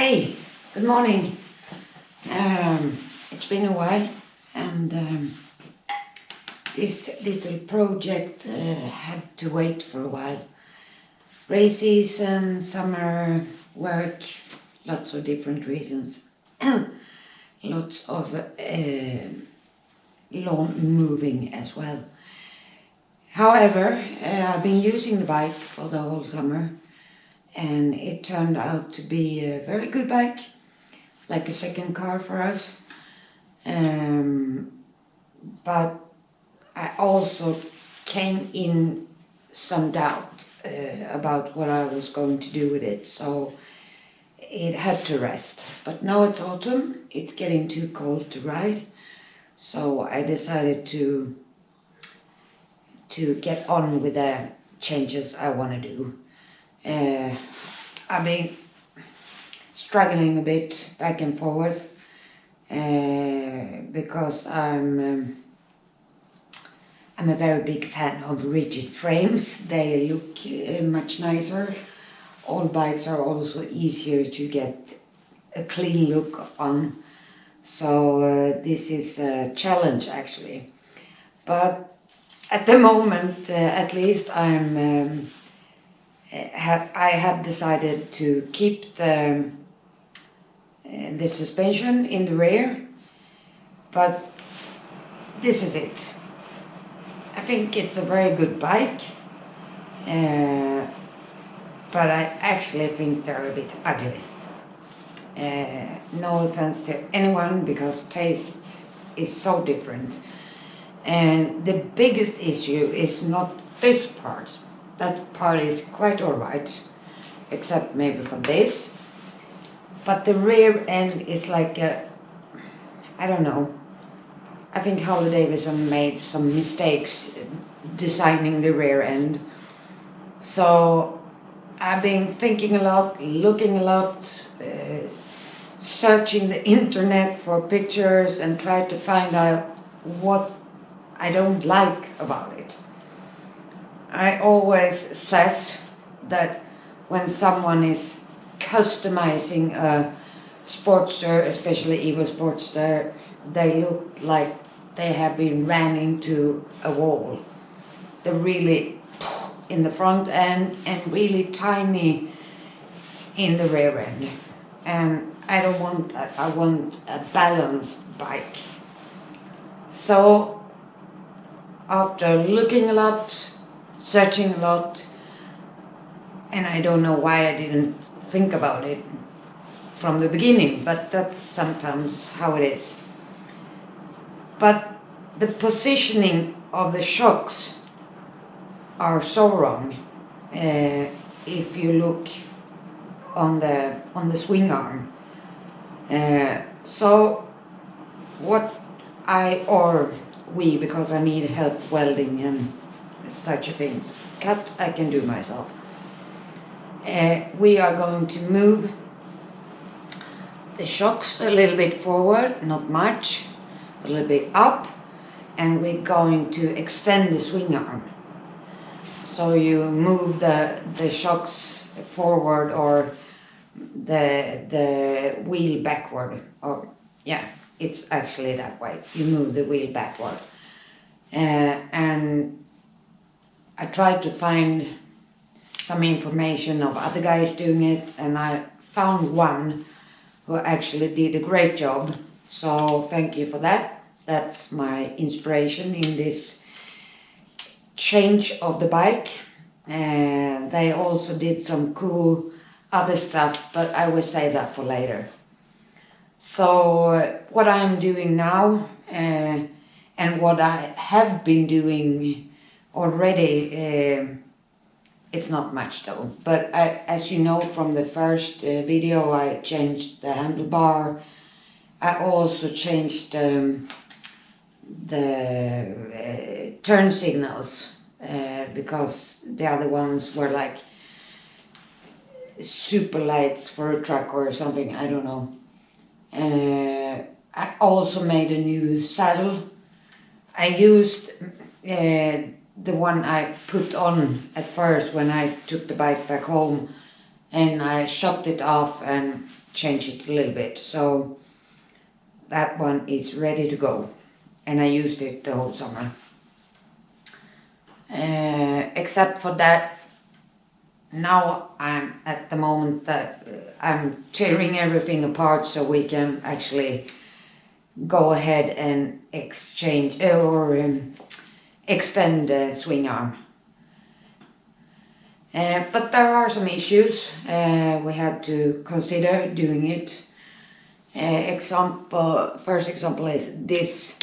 Hey, good morning. It's been a while, and this little project had to wait for a while. Race season, summer work, lots of different reasons. Lots of lawn moving as well. However, I've been using the bike for the whole summer, and it turned out to be a very good bike, like a second car for us. But I also came in some doubt about what I was going to do with it, so it had to rest. But now it's autumn, it's getting too cold to ride, so I decided to get on with the changes I want to do. I've been struggling a bit back and forth because I'm a very big fan of rigid frames. They look much nicer. All bikes are also easier to get a clean look on. So this is a challenge actually. But at the moment, at least, I have decided to keep the suspension in the rear, but this is it. I think it's a very good bike, but I actually think they're a bit ugly. No offense to anyone, because taste is so different. And the biggest issue is not this part. That part is quite alright, except maybe for this. But the rear end is like I don't know. I think Harley-Davidson made some mistakes designing the rear end. So I've been thinking a lot, looking a lot, searching the internet for pictures and trying to find out what I don't like about it. I always says that when someone is customizing a Sportster, especially Evo Sportster, they look like they have been ran into a wall. They're really in the front end and really tiny in the rear end. And I don't want that. I want a balanced bike. So after looking a lot, searching a lot, and I don't know why I didn't think about it from the beginning, but that's sometimes how it is. But the positioning of the shocks are so wrong. If you look on the swing arm, so what we, because I need help welding and such a things. Cut I can do myself. We are going to move the shocks a little bit forward, not much, a little bit up, and we're going to extend the swing arm. So you move the shocks forward, or the wheel backward, or yeah, it's actually that way. You move the wheel backward. And I tried to find some information of other guys doing it, and I found one who actually did a great job. So thank you for that. That's my inspiration in this change of the bike. And they also did some cool other stuff, but I will say that for later. So what I'm doing now, and what I have been doing already, it's not much though, but as you know from the first video, I changed the handlebar. I also changed the turn signals, because the other ones were like super lights for a truck or something, I don't know. I also made a new saddle. I used the one I put on at first when I took the bike back home and I chopped it off and changed it a little bit. So that one is ready to go, and I used it the whole summer. Except for that, now I'm at the moment that I'm tearing everything apart so we can actually go ahead and exchange or extend the swing arm. But there are some issues we have to consider doing it. First example is this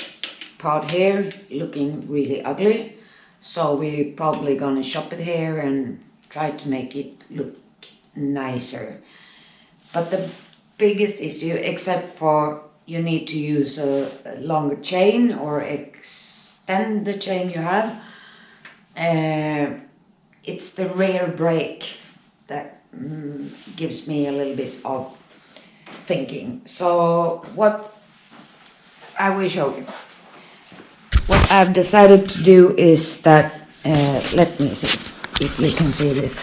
part here looking really ugly, so we're probably gonna chop it here and try to make it look nicer. But the biggest issue, except for you need to use a longer chain or extend the chain you have, it's the rear brake that gives me a little bit of thinking. So what I will show you. What I've decided to do is that, let me see if you can see this.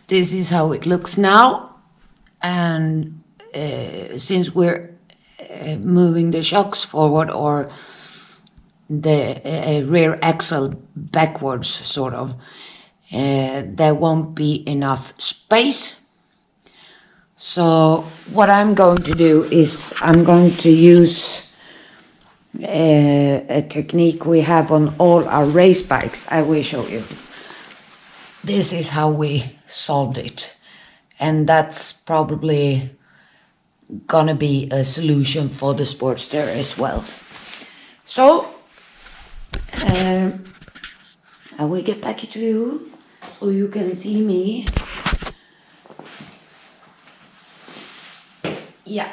This is how it looks now, and since we're moving the shocks forward or the rear axle backwards, sort of, there won't be enough space. So what I'm going to do is I'm going to use a technique we have on all our race bikes. I will show you. This is how we solved it, and that's probably gonna be a solution for the Sportster as well. So I will get back to you so you can see me. Yeah,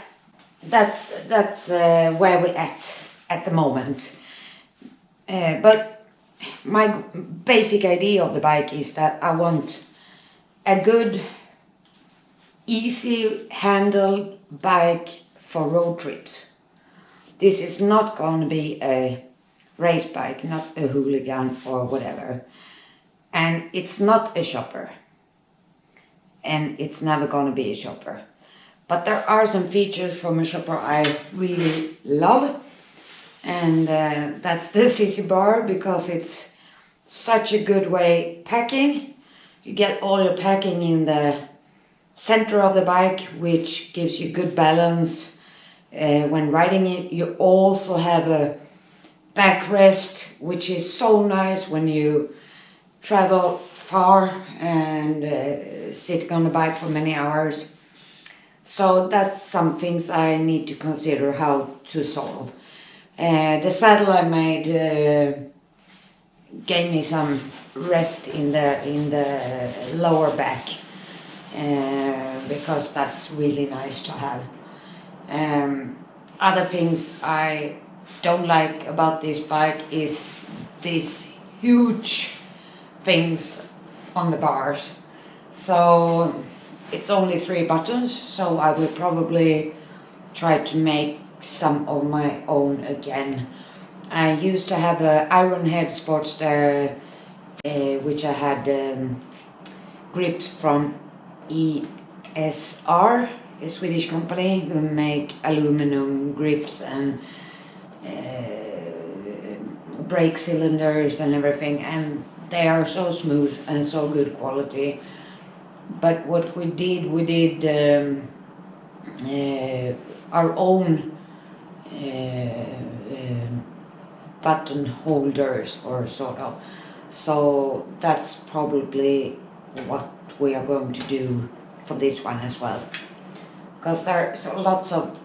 that's where we're at the moment. But my basic idea of the bike is that I want a good, easy handled bike for road trips. This is not going to be a race bike, not a hooligan or whatever. And it's not a shopper. And it's never going to be a shopper. But there are some features from a shopper I really love. And that's the CC bar, because it's such a good way packing. You get all your packing in the center of the bike, which gives you good balance when riding it. You also have a backrest, which is so nice when you travel far and sit on the bike for many hours. So that's some things I need to consider how to solve. The saddle I made gave me some rest in the lower back, because that's really nice to have. Other things I don't like about this bike is these huge things on the bars. So it's only 3 buttons, so I will probably try to make some of my own again. I used to have a Ironhead Sportster, which I had grips from ESR, a Swedish company who make aluminum grips and brake cylinders and everything, and they are so smooth and so good quality. But what we did our own button holders, or sort of. So that's probably what we are going to do for this one as well, because there's lots of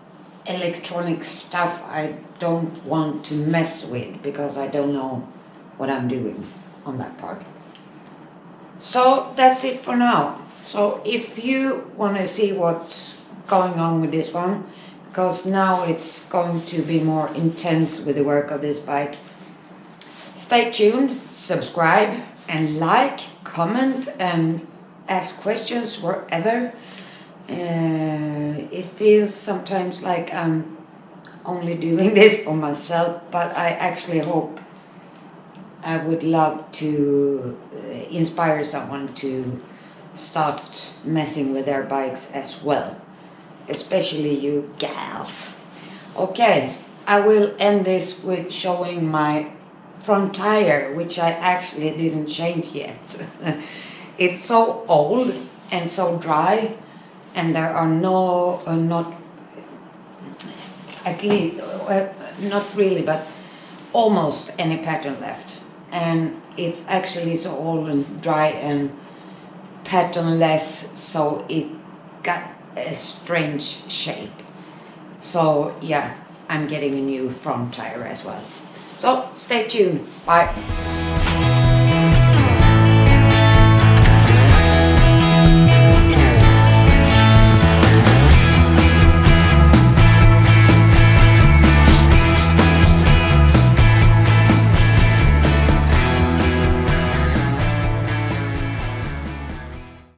electronic stuff I don't want to mess with, because I don't know what I'm doing on that part. So that's it for now. So if you want to see what's going on with this one, because now it's going to be more intense with the work of this bike, stay tuned, subscribe and like, comment and ask questions wherever. It feels sometimes like I'm only doing this for myself, but I actually hope I would love to inspire someone to start messing with their bikes as well, especially you gals. Okay, I will end this with showing my front tire, which I actually didn't change yet. It's so old and so dry, and there are not at least, not really, but almost any pattern left. And it's actually so old and dry and patternless, so it got a strange shape. So yeah, I'm getting a new front tire as well. So stay tuned. Bye.